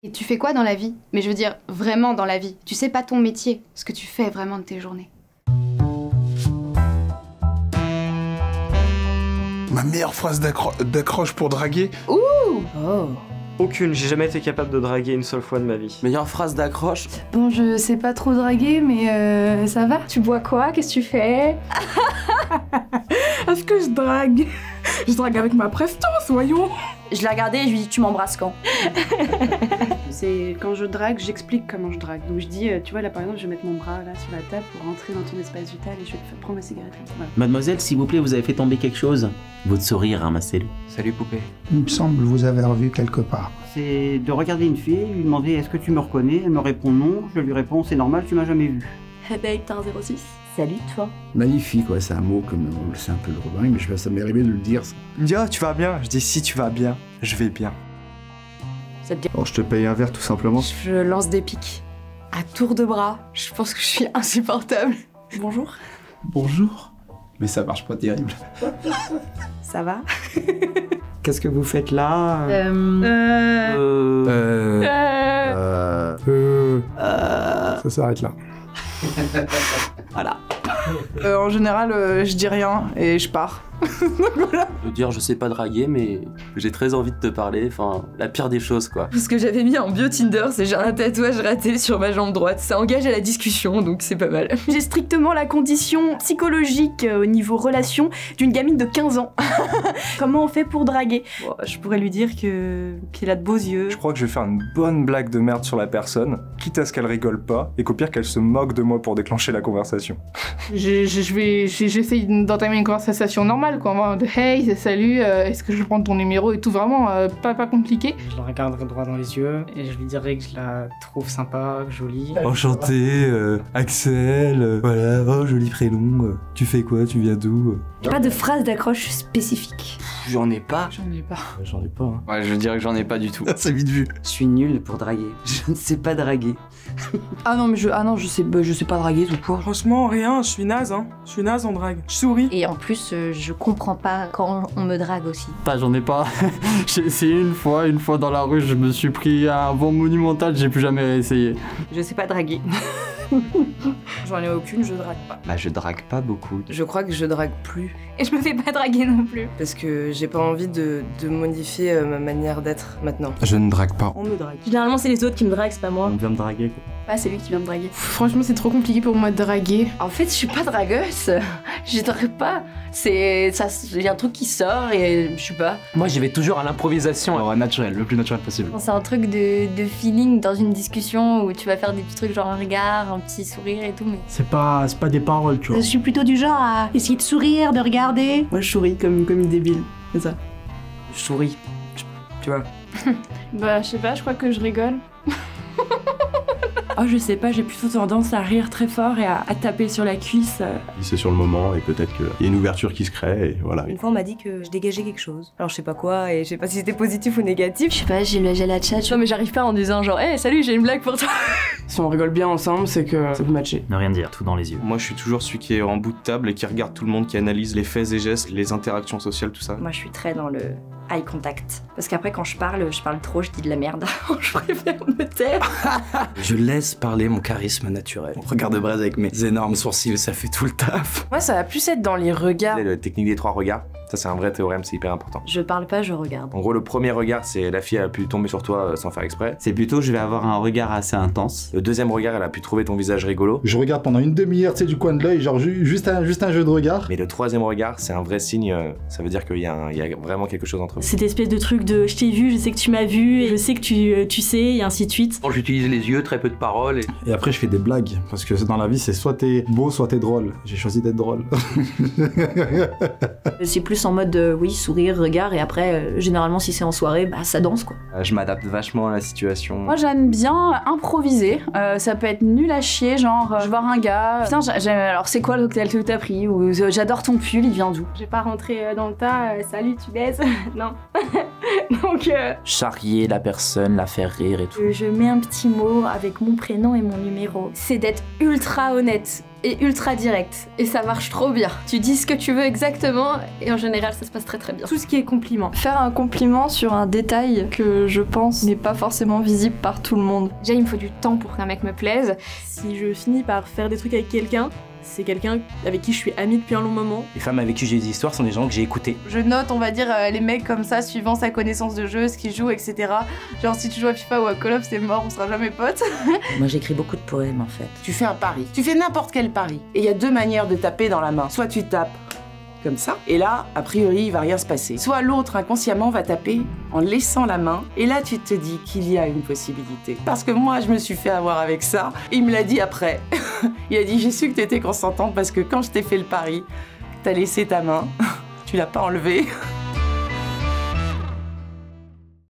Et tu fais quoi dans la vie? Mais je veux dire, vraiment dans la vie. Tu sais pas ton métier, ce que tu fais vraiment de tes journées. Ma meilleure phrase d'accroche pour draguer? Ouh! Oh. Aucune, j'ai jamais été capable de draguer une seule fois de ma vie. Meilleure phrase d'accroche? Bon, je sais pas trop draguer, mais ça va. Tu bois quoi? Qu'est-ce que tu fais? Est-ce que je drague? Je drague avec ma prestance, voyons. Je l'ai regardé et je lui ai dit tu m'embrasses quand? C'est quand je drague, j'explique comment je drague. Donc je dis, tu vois là par exemple, je vais mettre mon bras là sur la table pour rentrer dans ton espace vital et je vais te faire prendre ma cigarette. Voilà. Mademoiselle, s'il vous plaît, vous avez fait tomber quelque chose. Votre sourire, ramassez-le. Salut poupée. Il me semble vous avoir vu quelque part. C'est de regarder une fille, lui demander est-ce que tu me reconnais, elle me répond non, je lui réponds c'est normal, tu m'as jamais vu. Hey babe, t'as un 06. Salut toi. Magnifique, ouais, c'est un mot comme on le sait un peu le Robin, mais ça m'est arrivé de le dire. Ça. Il me dit tu vas bien? Je dis si tu vas bien, je vais bien. Ça te dit... Alors je te paye un verre tout simplement. Je lance des pics. À tour de bras, je pense que je suis insupportable. Bonjour. Bonjour. Mais ça marche pas terrible. Ça va? Qu'est-ce que vous faites là? Ça s'arrête là. Voilà. En général, je dis rien et je pars. Voilà. Je veux dire, je sais pas draguer, mais j'ai très envie de te parler, enfin, la pire des choses, quoi. Ce que j'avais mis en bio Tinder, c'est j'ai un tatouage raté sur ma jambe droite. Ça engage à la discussion, donc c'est pas mal. J'ai strictement la condition psychologique au niveau relation d'une gamine de 15 ans. Comment on fait pour draguer? Bon, je pourrais lui dire qu'il a de beaux yeux. Je crois que je vais faire une bonne blague de merde sur la personne, quitte à ce qu'elle rigole pas, et qu'au pire qu'elle se moque de moi pour déclencher la conversation. J'essaye d'entamer une conversation normale, quoi. En mode, hey, salut, est-ce que je peux prendre ton numéro et tout, vraiment pas compliqué. Je la regarderai droit dans les yeux et je lui dirai que je la trouve sympa, jolie. Enchanté, Axel, voilà, oh joli prénom, tu fais quoi, tu viens d'où? J'ai pas de phrase d'accroche spécifique. J'en ai pas. J'en ai pas. J'en ai pas, hein. Ouais, je dirais que j'en ai pas du tout. C'est vite vu. Je suis nul pour draguer. Je ne sais pas draguer. je sais pas draguer tout court. Franchement, rien, je suis naze, hein. Je suis naze en drague. Je souris. Et en plus, je comprends pas quand on me drague aussi. J'en ai pas. J'ai essayé une fois dans la rue, je me suis pris un vent monumental, j'ai plus jamais essayé. Je sais pas draguer. J'en ai aucune, je drague pas. Bah je drague pas beaucoup. Je crois que je drague plus. Et je me fais pas draguer non plus. Parce que j'ai pas envie de modifier ma manière d'être maintenant. Je ne drague pas. On me drague. Généralement c'est les autres qui me draguent, c'est pas moi. On vient me draguer quoi. Ah, c'est lui qui vient me draguer. Franchement, c'est trop compliqué pour moi de draguer. En fait, je suis pas dragueuse. Je drague pas. Il y a un truc qui sort et je sais pas. Moi j'y vais toujours à l'improvisation, naturel, le plus naturel possible. C'est un truc de feeling dans une discussion où tu vas faire des petits trucs genre un regard, un petit sourire et tout, mais... C'est pas des paroles, tu vois. Je suis plutôt du genre à essayer de sourire, de regarder. Moi je souris comme une débile, c'est ça. Je souris. Tu vois. Bah, je sais pas, je crois que je rigole. Oh, je sais pas, j'ai plutôt tendance à rire très fort et à taper sur la cuisse. C'est sur le moment et peut-être qu'il y a une ouverture qui se crée et voilà. Une fois on m'a dit que je dégageais quelque chose. Alors je sais pas quoi et je sais pas si c'était positif ou négatif. Je sais pas, j'ai la tchatch. Non mais j'arrive pas en disant genre hey, salut, j'ai une blague pour toi. Si on rigole bien ensemble, c'est que ça peut matcher. Ne rien dire, tout dans les yeux. Moi je suis toujours celui qui est en bout de table et qui regarde tout le monde, qui analyse les faits et gestes, les interactions sociales, tout ça. Moi je suis très dans le eye contact. Parce qu'après quand je parle trop, je dis de la merde. Je préfère me taire. Je laisse parler mon charisme naturel. Mon regard de braise avec mes énormes sourcils, ça fait tout le taf. Moi ça va plus être dans les regards. La technique des 3 regards, ça c'est un vrai théorème, c'est hyper important. Je parle pas, je regarde. En gros le premier regard c'est la fille elle a pu tomber sur toi sans faire exprès. C'est plutôt je vais avoir un regard assez intense. Le deuxième regard elle a pu trouver ton visage rigolo. Je regarde pendant une demi-heure, tu sais, du coin de l'œil, genre juste un jeu de regard. Mais le troisième regard c'est un vrai signe, ça veut dire qu'il y a vraiment quelque chose entre vous. Cette espèce de truc de je t'ai vu, je sais que tu m'as vu, et je sais que tu sais, et ainsi de suite. Quand j'utilise les yeux, très peu de paroles. Et après je fais des blagues, parce que dans la vie c'est soit t'es beau, soit t'es drôle. J'ai choisi d'être drôle. C'est plus en mode oui, sourire, regard, et après généralement si c'est en soirée, bah ça danse quoi. Je m'adapte vachement à la situation. Moi j'aime bien improviser, ça peut être nul à chier, genre je vois un gars, putain j'aime, alors c'est quoi le cocktail que t'as pris, ou j'adore ton pull, il vient d'où? Je vais pas rentrer dans le tas, salut tu baises, non. Donc, Charrier la personne, la faire rire et tout. Je mets un petit mot avec mon prénom et mon numéro. C'est d'être ultra honnête et ultra direct. Et ça marche trop bien. Tu dis ce que tu veux exactement et en général ça se passe très très bien. tout ce qui est compliment. Faire un compliment sur un détail que je pense n'est pas forcément visible par tout le monde. Déjà il me faut du temps pour qu'un mec me plaise. Si je finis par faire des trucs avec quelqu'un, c'est quelqu'un avec qui je suis amie depuis un long moment. Les femmes avec qui j'ai des histoires sont des gens que j'ai écoutés. Je note, on va dire, les mecs comme ça, suivant sa connaissance de jeu, ce qu'ils jouent, etc. Genre, si tu joues à FIFA ou à Call of, c'est mort, on sera jamais potes. Moi, j'écris beaucoup de poèmes, en fait. Tu fais un pari. Tu fais n'importe quel pari. Et il y a deux manières de taper dans la main. Soit tu tapes comme ça, et là, a priori, il va rien se passer. Soit l'autre, inconsciemment, va taper en laissant la main, et là, tu te dis qu'il y a une possibilité. Parce que moi, je me suis fait avoir avec ça. Il me l'a dit après. Il a dit, j'ai su que t'étais consentante parce que quand je t'ai fait le pari, t'as laissé ta main, tu l'as pas enlevée.